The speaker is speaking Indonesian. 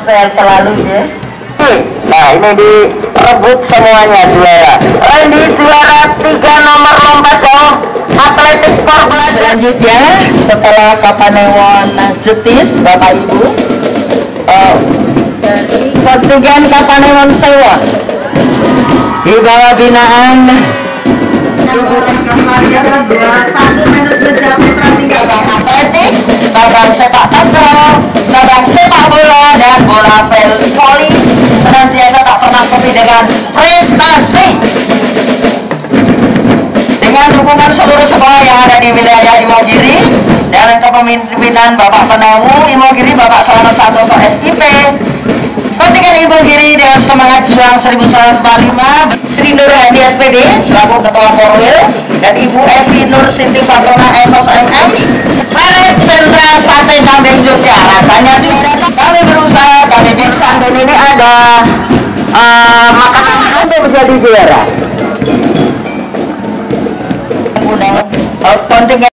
saya selalu ya. Nah ini direbut semuanya juara. Ini juara 3 nomor lompat jauh atletik Porda. Selanjutnya setelah Kapanewon Jetis Bapak Ibu dari kontingen Kapanewon Sewa di bawah binaan cabang atletik, cabang sepak takraw, cabang sepak bola dan bola voli senantiasa tak pernah sepi dengan prestasi. Dengan dukungan seluruh sekolah yang ada di wilayah Imogiri dan kepemimpinan Bapak Penamu Imogiri Bapak Suara S.IP, kontingen Imogiri dengan semangat juang 1945, Sri Nur Hadi SPD selaku Ketua Korwil dan Ibu Evi Nur Sinti Fatona SSMM, Planet Sentra Sate Kambing Jogja. Rasanya tidak kami berusaha, kami bisa, dan ini ada makanan Anda menjadi juara. Kontingen